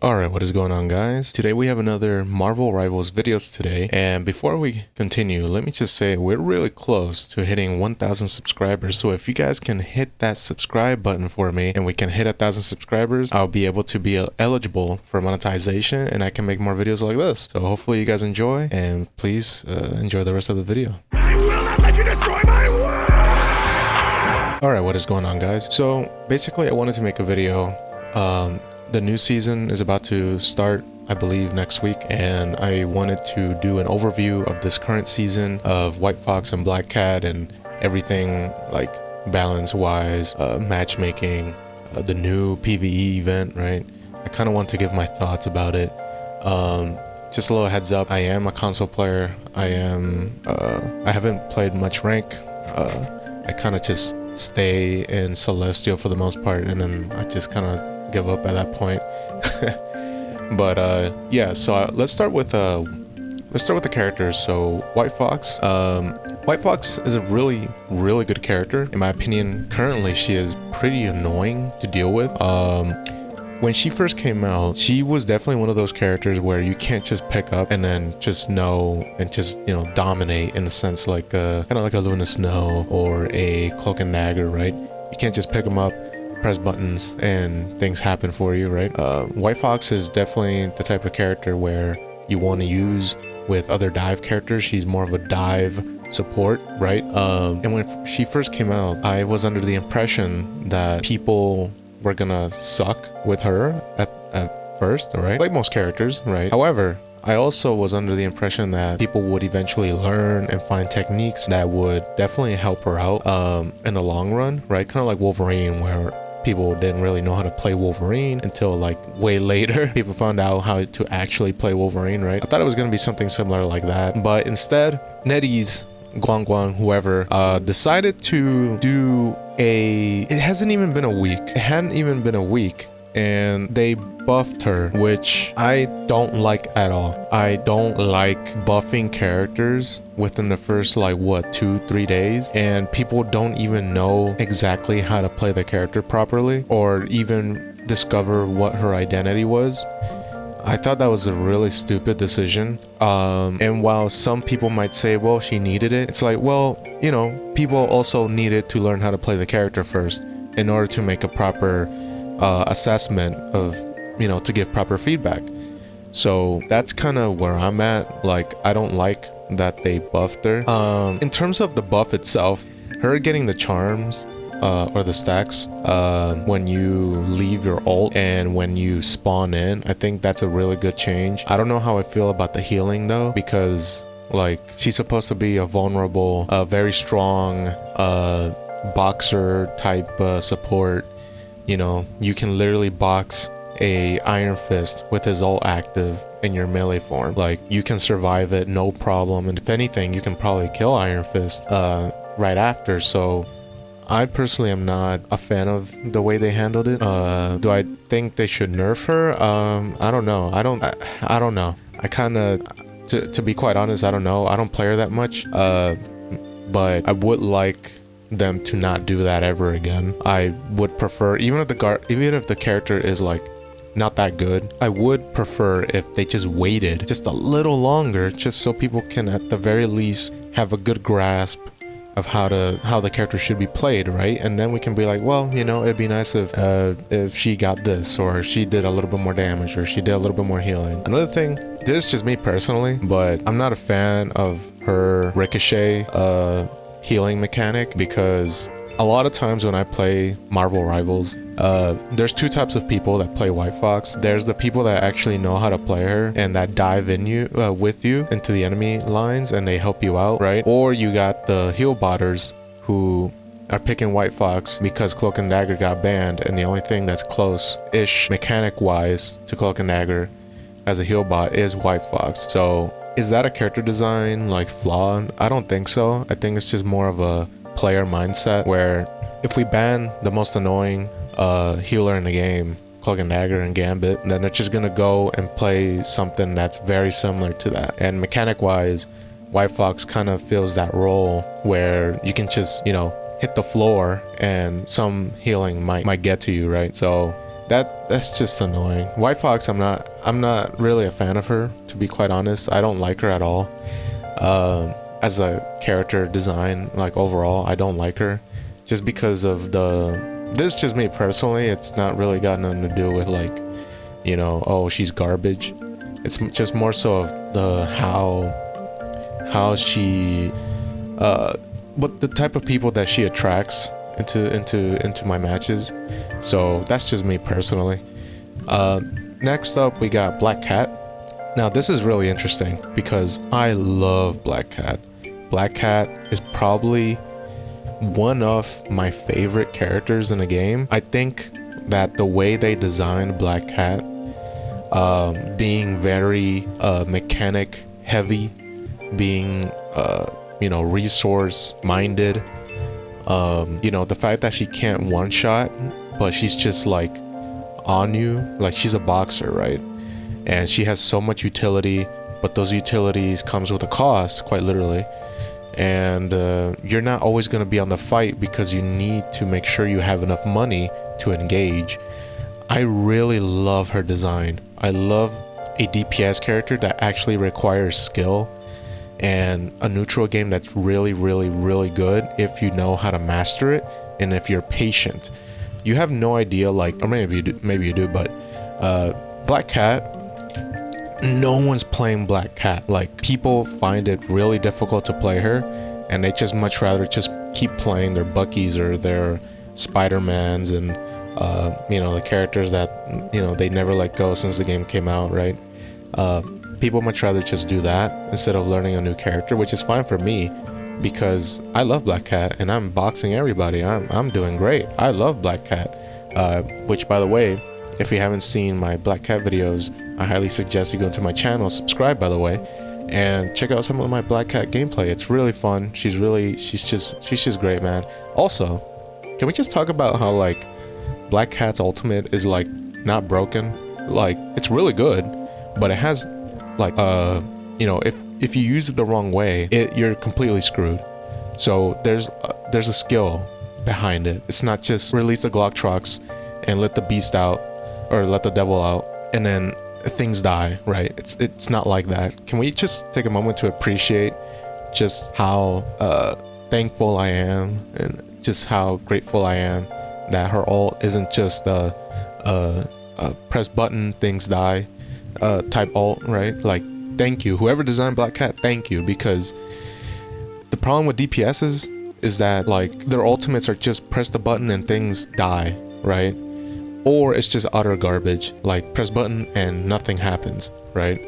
Alright, what is going on, guys? Today we have another Marvel Rivals videos today, and before we continue, let me just say we're really close to hitting 1,000 subscribers, so if you guys can hit that subscribe button for me and we can hit 1,000 subscribers, I'll be able to be eligible for monetization and I can make more videos like this. So hopefully you guys enjoy, and please enjoy the rest of the video. I will not let you destroy my world! Alright, what is going on, guys? So basically I wanted to make a video. The new season is about to start, I believe, next week, and I wanted to do an overview of this current season of White Fox and Black Cat and everything, like balance wise, matchmaking, the new PvE event, right? I kind of want to give my thoughts about it. Just a little heads up, I am a console player. I haven't played much rank. I kind of just stay in Celestial for the most part, and then I just kind of give up at that point. But yeah, so let's start with the characters. So White Fox is a really good character in my opinion. Currently she is pretty annoying to deal with. When she first came out, she was definitely one of those characters where you can't just pick up and then just know and just, you know, dominate, in the sense like kind of like a Luna Snow or a Cloak and Dagger, right? You can't just pick them up, press buttons, and things happen for you, right? White Fox is definitely the type of character where you want to use with other dive characters. She's more of a dive support, right? And when she first came out, I was under the impression that people were gonna suck with her at first, right? Like most characters, right? However, I also was under the impression that people would eventually learn and find techniques that would definitely help her out in the long run, right? Kind of like Wolverine, where people didn't really know how to play Wolverine until like way later. People found out how to actually play Wolverine, right? I thought it was going to be something similar like that, but instead, NetEase, Guang, whoever, decided to do it hasn't even been a week. It hadn't even been a week, and they buffed her, which I don't like at all. I don't like buffing characters within the first, like, what, 2-3 days, and people don't even know exactly how to play the character properly or even discover what her identity was. I thought that was a really stupid decision. And while some people might say, well, she needed it, it's like, well, you know, people also needed to learn how to play the character first in order to make a proper assessment of, you know, to give proper feedback. So that's kind of where I'm at. Like, I don't like that they buffed her. In terms of the buff itself, her getting the charms or the stacks when you leave your ult and when you spawn in, I think that's a really good change. I don't know how I feel about the healing though, because like she's supposed to be a vulnerable, very strong boxer type support. You know, you can literally box a Iron Fist with his ult active in your melee form. Like, you can survive it no problem, and if anything, you can probably kill Iron Fist right after. So I personally am not a fan of the way they handled it. Do I think they should nerf her? I don't know. I don't know. I kind of, to be quite honest, I don't know. I don't play her that much. But I would like them to not do that ever again. I would prefer, even if the character is like not that good, I would prefer if they just waited just a little longer, just so people can at the very least have a good grasp of how the character should be played, right? And then we can be like, well, you know, it'd be nice if she got this, or she did a little bit more damage, or she did a little bit more healing. Another thing, this is just me personally, but I'm not a fan of her ricochet healing mechanic, because a lot of times when I play Marvel Rivals, there's two types of people that play White Fox. There's the people that actually know how to play her and that dive in with you into the enemy lines and they help you out, right? Or you got the heal botters who are picking White Fox because Cloak and Dagger got banned, and the only thing that's close-ish mechanic-wise to Cloak and Dagger as a heal bot is White Fox. So is that a character design like flaw? I don't think so. I think it's just more of a player mindset, where if we ban the most annoying healer in the game, Cloak and Dagger and Gambit, then they're just gonna go and play something that's very similar to that. And mechanic wise, White Fox kind of fills that role where you can just, you know, hit the floor and some healing might get to you, right? So That's just annoying. White Fox, I'm not really a fan of her, to be quite honest. I don't like her at all. As a character design, like overall, I don't like her, just because of this is just me personally. It's not really got nothing to do with like, you know, oh, she's garbage. It's just more so of the how she what the type of people that she attracts into my matches. So that's just me personally. Next up we got Black Cat. Now this is really interesting because I love Black Cat. Black Cat is probably one of my favorite characters in the game. I think that the way they designed Black Cat, being very mechanic heavy, being you know, resource minded, you know, the fact that she can't one shot, but she's just like on you, like she's a boxer, right? And she has so much utility, but those utilities comes with a cost, quite literally. And you're not always going to be on the fight because you need to make sure you have enough money to engage. I really love her design. I love a DPS character that actually requires skill, and a neutral game that's really good if you know how to master it and if you're patient. You have no idea, like, or maybe you do, but Black Cat, no one's playing Black Cat. Like, people find it really difficult to play her, and they just much rather just keep playing their Buckies or their Spider-Mans and you know, the characters that, you know, they never let go since the game came out, right? People much rather just do that instead of learning a new character, which is fine for me because I love Black Cat and I'm boxing everybody. I'm doing great. I love Black Cat, which, by the way, if you haven't seen my Black Cat videos, I highly suggest you go to my channel, subscribe, by the way, and check out some of my Black Cat gameplay. It's really fun. She's just great, man. Also, can we just talk about how, like, Black Cat's ultimate is like not broken? Like, it's really good, but it has like you know, if you use it the wrong way, you're completely screwed. So there's a skill behind it. It's not just release the Glocktrox and let the beast out or let the devil out and then things die, right? It's not like that. Can we just take a moment to appreciate just how thankful I am and just how grateful I am that her ult isn't just a press button, things die type ult, right? Like, thank you, whoever designed Black Cat, thank you, because the problem with DPSs is that, like, their ultimates are just press the button and things die, right? Or it's just utter garbage, like press button and nothing happens, right?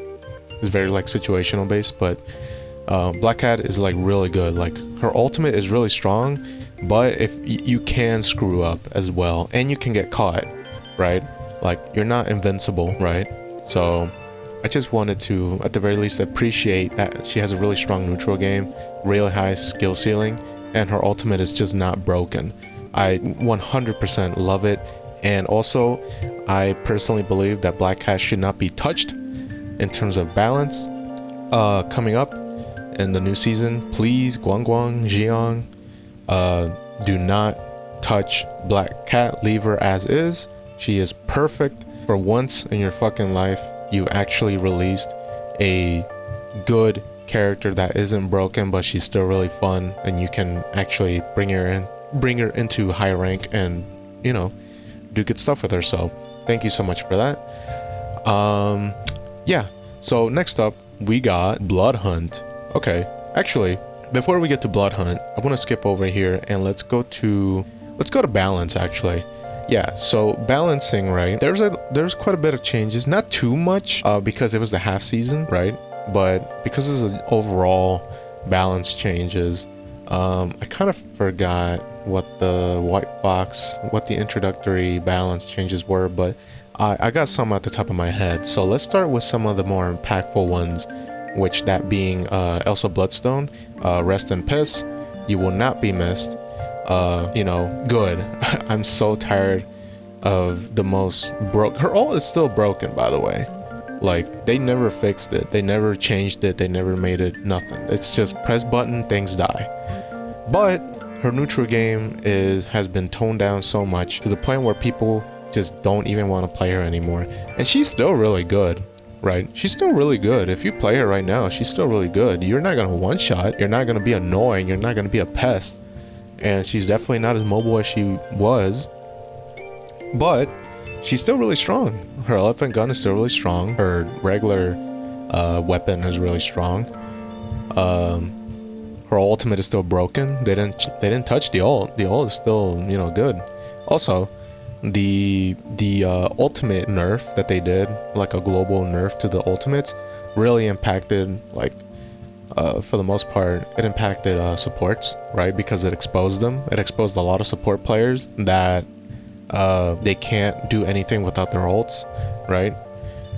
It's very like situational based, but Black Cat is like really good. Like, her ultimate is really strong, but if you can screw up as well, and you can get caught, right? Like, you're not invincible, right? So I just wanted to, at the very least, appreciate that she has a really strong neutral game, really high skill ceiling, and her ultimate is just not broken. I 100% love it. And also, I personally believe that Black Cat should not be touched in terms of balance. Coming up in the new season, please, Guang, Jiang, do not touch Black Cat. Leave her as is. She is perfect. For once in your fucking life, you actually released a good character that isn't broken, but she's still really fun, and you can actually bring her into high rank and, you know, do good stuff with her. So thank you so much for that. Yeah, so next up we got Blood Hunt. Okay, actually, before we get to Blood Hunt, I want to skip over here and let's go to balance. Actually, yeah, so balancing, right, there's quite a bit of changes, not too much because it was the half season, right? But because this is an overall balance changes, I kind of forgot what the what the introductory balance changes were, but I got some at the top of my head. So let's start with some of the more impactful ones, which that being Elsa Bloodstone, rest in piss, you will not be missed. You know, good. I'm so tired of the most broke. Her ult is still broken, by the way. Like, they never fixed it, they never changed it, they never made it nothing. It's just press button, things die. But her neutral game has been toned down so much to the point where people just don't even want to play her anymore. And she's still really good, right? She's still really good. If you play her right now, she's still really good. You're not gonna one shot. You're not gonna be annoying. You're not gonna be a pest. And she's definitely not as mobile as she was, but she's still really strong. Her elephant gun is still really strong. Her regular weapon is really strong. Her ultimate is still broken. They didn't touch the ult. The ult is still, you know, good. Also, the ultimate nerf that they did, like a global nerf to the ultimates, really impacted, like, for the most part, it impacted supports, right? Because it exposed them. It exposed a lot of support players that they can't do anything without their ults, right?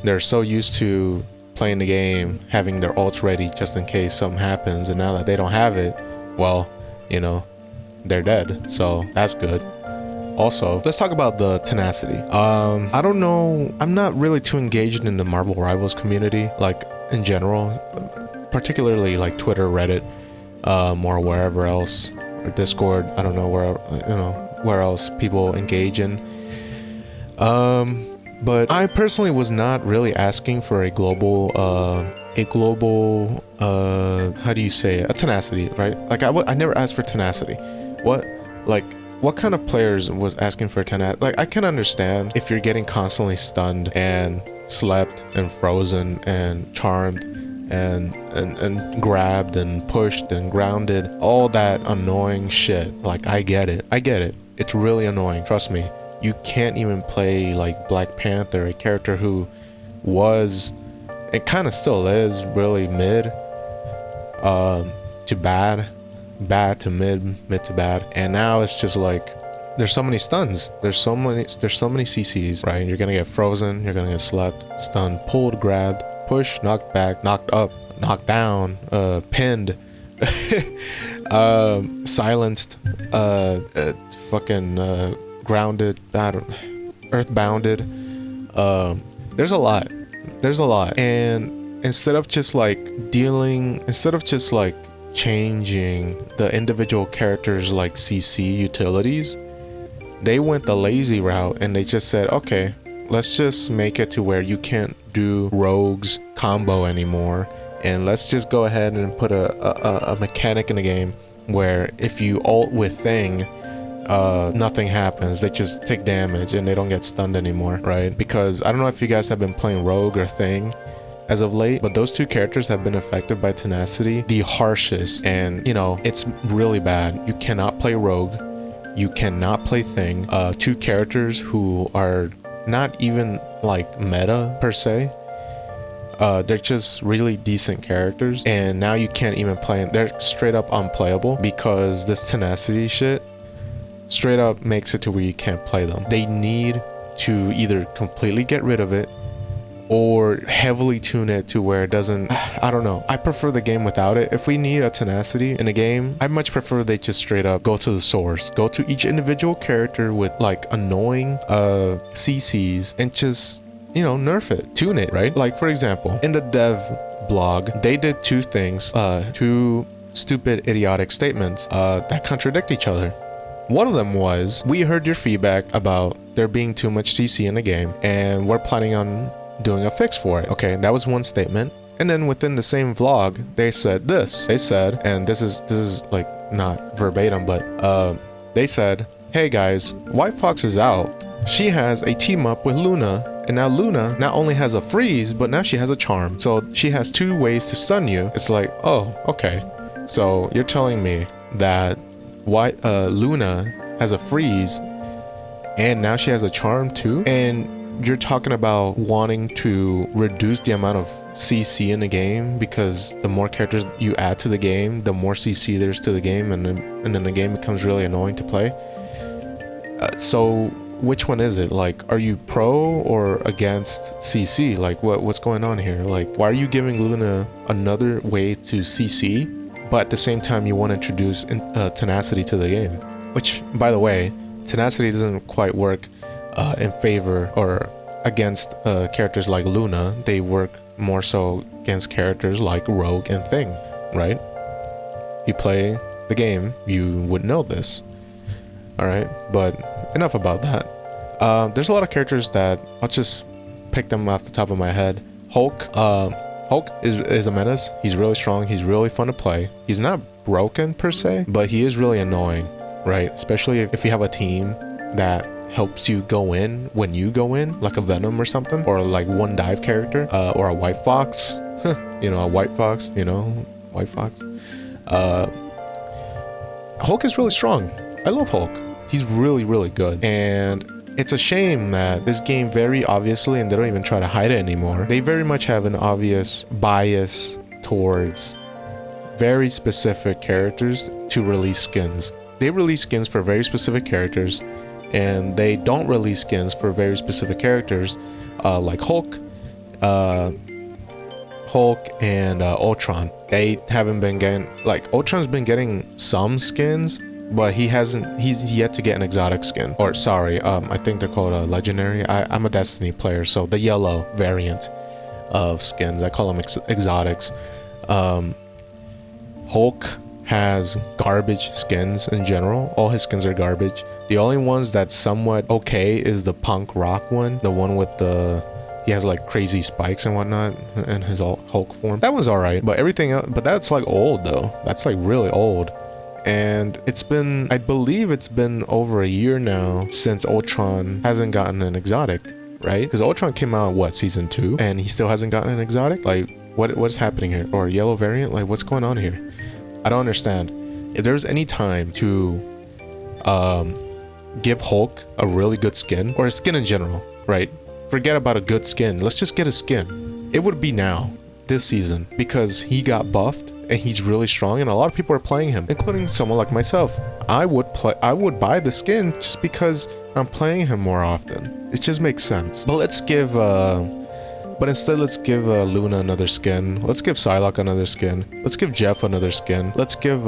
They're so used to playing the game, having their ults ready just in case something happens, and now that they don't have it, well, you know, they're dead. So that's good. Also, let's talk about the tenacity. I don't know, I'm not really too engaged in the Marvel Rivals community, like in general, particularly like Twitter, Reddit, or wherever else, or Discord. I don't know where else people engage in. But I personally was not really asking for a global how do you say it? A tenacity, right? Like I never asked for tenacity. What kind of players was asking for tenacity? Like, I can understand if you're getting constantly stunned and slept and frozen and charmed and grabbed and pushed and grounded, all that annoying shit. Like, I get it. It's really annoying. Trust me. You can't even play like Black Panther, a character who was, it kind of still is, really mid to bad to mid to bad, and now it's just like there's so many stuns, there's so many CCs, right? You're gonna get frozen, you're gonna get slept, stunned, pulled, grabbed, pushed, knocked back, knocked up, knocked down, pinned, silenced, fucking grounded, earthbounded. There's a lot, and instead of just like changing the individual characters like CC utilities, they went the lazy route and they just said, okay, let's just make it to where you can't do rogues combo anymore, and let's just go ahead and put a mechanic in the game where if you ult with Thing, nothing happens. They just take damage and they don't get stunned anymore, right? Because I don't know if you guys have been playing Rogue or Thing as of late, but those two characters have been affected by tenacity the harshest, and you know, it's really bad. You cannot play Rogue, you cannot play Thing, two characters who are not even like meta per se. They're just really decent characters, and now you can't even play them. They're straight up unplayable because this tenacity shit straight up makes it to where you can't play them. They need to either completely get rid of it or heavily tune it to where it doesn't, I don't know. I prefer the game without it. If we need a tenacity in a game, I much prefer they just straight up go to the source, go to each individual character with like annoying CCs and just, you know, nerf it, tune it, right? Like, for example, in the dev blog, they did two things, two stupid idiotic statements that contradict each other. One of them was, we heard your feedback about there being too much CC in the game and we're planning on doing a fix for it. Okay, that was one statement. And then within the same vlog, they said this. They said, and this is like not verbatim, but they said, hey guys, White Fox is out. She has a team up with Luna, and now Luna not only has a freeze, but now she has a charm. So she has two ways to stun you. It's like, oh, okay. So you're telling me that Luna has a freeze and now she has a charm too? And you're talking about wanting to reduce the amount of CC in the game because the more characters you add to the game, the more CC there's to the game, and then the game becomes really annoying to play. So which one is it? Like, are you pro or against CC? Like, what's going on here? Like, why are you giving Luna another way to CC, but at the same time you want to introduce tenacity to the game? Which, by the way, tenacity doesn't quite work in favor or against characters like Luna. They work more so against characters like Rogue and Thing, right? If you play the game, you would know this. Alright, but enough about that. There's a lot of characters that I'll just pick them off the top of my head. Hulk. Hulk is a menace. He's really strong. He's really fun to play. He's not broken per se, but he is really annoying, right? Especially if you have a team that helps you go in when you go in, like a Venom or something, or like one dive character, or a White Fox. You know, a White Fox. You know, White Fox. Hulk is really strong. I love Hulk. He's really, really good. And it's a shame that this game very obviously, and they don't even try to hide it anymore, they very much have an obvious bias towards very specific characters to release skins. They release skins for very specific characters, and they don't release skins for very specific characters, like Hulk and Ultron. They haven't been getting, like, Ultron's been getting some skins, but he's yet to get an exotic skin. Or sorry, I think they're called a legendary. I'm a Destiny player, so the yellow variant of skins, I call them exotics. Hulk has garbage skins in general. All his skins are garbage. The only ones that's somewhat okay is the punk rock one, the one with he has like crazy spikes and whatnot in his Hulk form. That one's alright, but everything else, but that's like old though. That's like really old. And I believe it's been over a year now since Ultron hasn't gotten an exotic, right? Because Ultron came out, what, season 2? And he still hasn't gotten an exotic? Like, what is happening here? Or a yellow variant? Like, what's going on here? I don't understand. If there's any time to give Hulk a really good skin, or a skin in general, right? Forget about a good skin. Let's just get a skin. It would be now, this season, because he got buffed and he's really strong, and a lot of people are playing him, including someone like myself. I would buy the skin just because I'm playing him more often. It just makes sense. But instead let's give Luna another skin. Let's give Psylocke another skin. Let's give Jeff another skin. Let's give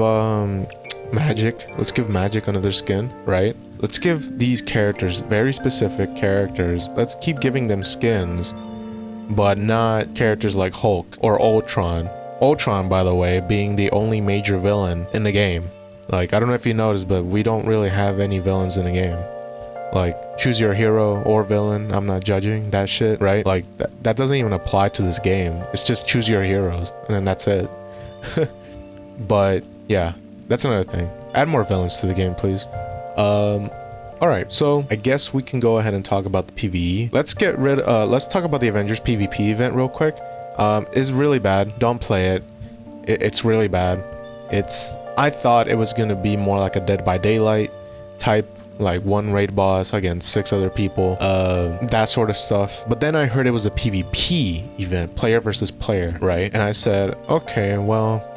Magic. Let's give Magic another skin, right? Let's give these characters, very specific characters, let's keep giving them skins, but not characters like Hulk or Ultron. Ultron, by the way, being the only major villain in the game. Like, I don't know if you noticed, but we don't really have any villains in the game. Like, choose your hero or villain. I'm not judging that shit, right? Like, that doesn't even apply to this game. It's just choose your heroes, and then that's it. But, yeah, that's another thing. Add more villains to the game, please. Alright, so I guess we can go ahead and talk about the PvE. Let's talk about the Avengers PvP event real quick. It's really bad. Don't play it. It's really bad. I thought it was gonna be more like a Dead by Daylight type, like one raid boss against 6 other people, that sort of stuff. But then I heard it was a PvP event, player versus player, right? And I said, okay, well,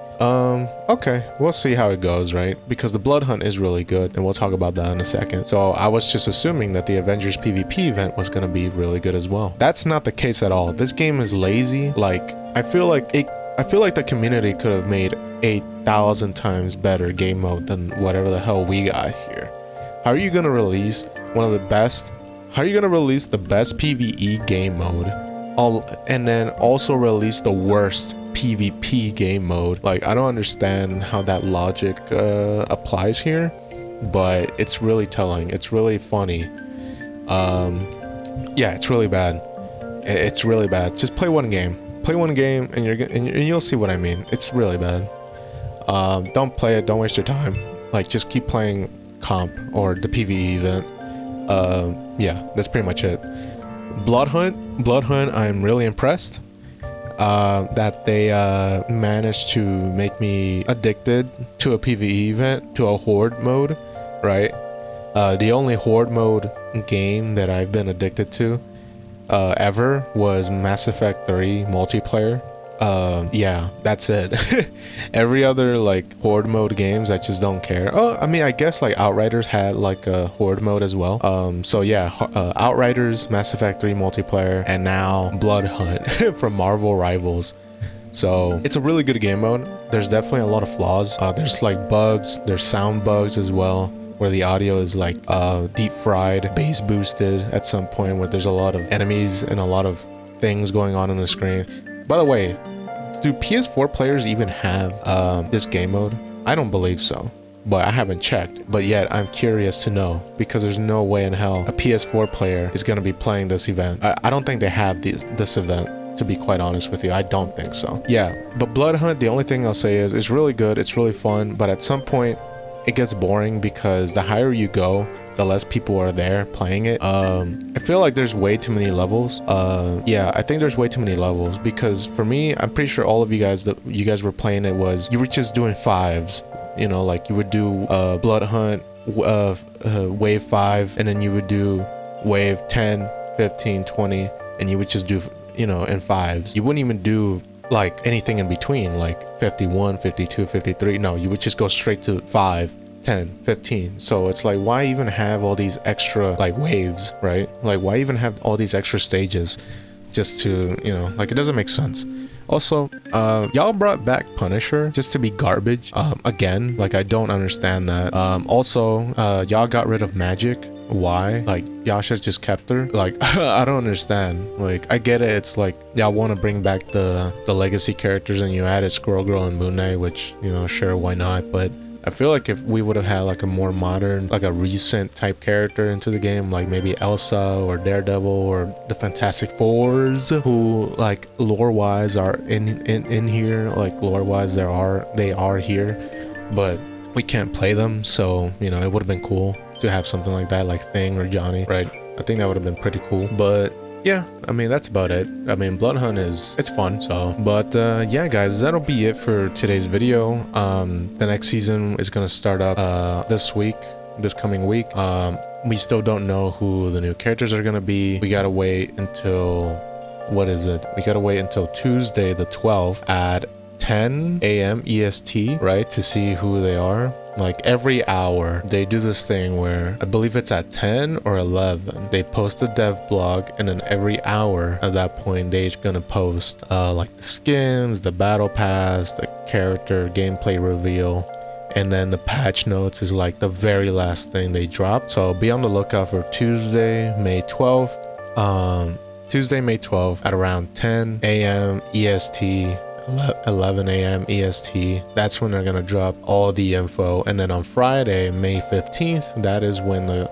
okay, we'll see how it goes, right? Because the Blood Hunt is really good, and we'll talk about that in a second. So I was just assuming that the Avengers PvP event was gonna be really good as well. That's not the case at all. This game is lazy. Like, I feel like the community could have made 8,000 times better game mode than whatever the hell we got here. How are you gonna release how are you gonna release the best PvE game mode, and then also release the worst PvP game mode? Like, I don't understand how that logic applies here, but it's really telling. It's really funny. Yeah, it's really bad. It's really bad. Just play one game. Play one game, and you'll see what I mean. It's really bad. Don't play it. Don't waste your time. Like, just keep playing comp or the PvE event. Yeah, that's pretty much it. Blood Hunt. I'm really impressed that they managed to make me addicted to a PvE event, to a horde mode, right? The only horde mode game that I've been addicted to ever was Mass Effect 3 multiplayer. Yeah, that's it. Every other like horde mode games, I just don't care. Oh, I mean, I guess like Outriders had like a horde mode as well. So yeah, Outriders, Mass Effect 3 multiplayer, and now Blood Hunt from Marvel Rivals. So it's a really good game mode. There's definitely a lot of flaws. There's like bugs, there's sound bugs as well, where the audio is like deep fried, bass boosted at some point, where there's a lot of enemies and a lot of things going on the screen. By the way, do PS4 players even have this game mode? I don't believe so. but I haven't checked. But yet I'm curious to know, because there's no way in hell a PS4 player is gonna be playing this event. I don't think they have this event, to be quite honest with you. I don't think so. Yeah, but Blood Hunt, the only thing I'll say is it's really good, it's really fun, but at some point it gets boring because the higher you go, the less people are there playing it. I feel like there's way too many levels. Yeah, I think there's way too many levels, because for me, I'm pretty sure all of you guys that you guys were playing it was, you were just doing 5s, you know, like you would do Blood Hunt, wave 5, and then you would do wave 10, 15, 20, and you would just do, you know, in 5s. You wouldn't even do like anything in between, like 51, 52, 53. No, you would just go straight to 5, 10, 15. So it's like, why even have all these extra like waves, right? Like, why even have all these extra stages just to, you know, like, it doesn't make sense. Also, y'all brought back Punisher just to be garbage again. Like, I don't understand that. Also, y'all got rid of Magic. Why? Like, y'all should just kept her. Like, I don't understand. Like, I get it, it's like y'all want to bring back the legacy characters and you added Squirrel Girl and Moon Knight, which, you know, sure, why not? But I feel like if we would have had like a more modern, like a recent type character into the game, like maybe Elsa or Daredevil or the Fantastic Fours, who like lore wise are in here, like lore wise they are here, but we can't play them. So, you know, it would have been cool to have something like that, like Thing or Johnny, right? I think that would have been pretty cool. But yeah, I mean, that's about it. I mean, Blood Hunt it's fun. So, but yeah, guys, that'll be it for today's video. The next season is gonna start up this coming week. We still don't know who the new characters are gonna be. We gotta wait until, what is it? We gotta wait until Tuesday the 12th at 10 a.m. EST, right, to see who they are. Like, every hour they do this thing where, I believe it's at 10 or 11, they post a dev blog, and then every hour at that point they're gonna post like the skins, the battle pass, the character gameplay reveal, and then the patch notes is like the very last thing they drop. So be on the lookout for Tuesday, May 12th. Tuesday, May 12th at around 10 a.m. EST, 11 a.m. EST. That's when they're gonna drop all the info. And then on Friday, May 15th, that is when the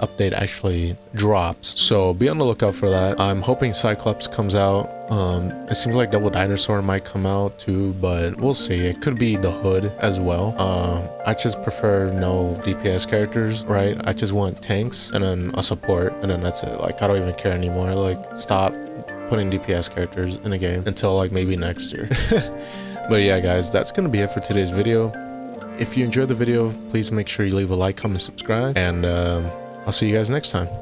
update actually drops. So be on the lookout for that. I'm hoping Cyclops comes out. It seems like Double Dinosaur might come out too, but we'll see. It could be the Hood as well. I just prefer no DPS characters, right? I just want tanks and then a support, and then that's it. Like, I don't even care anymore. Like, stop putting DPS characters in a game until like maybe next year. But yeah, guys, that's gonna be it for today's video. If you enjoyed the video, please make sure you leave a like, comment, subscribe, and I'll see you guys next time.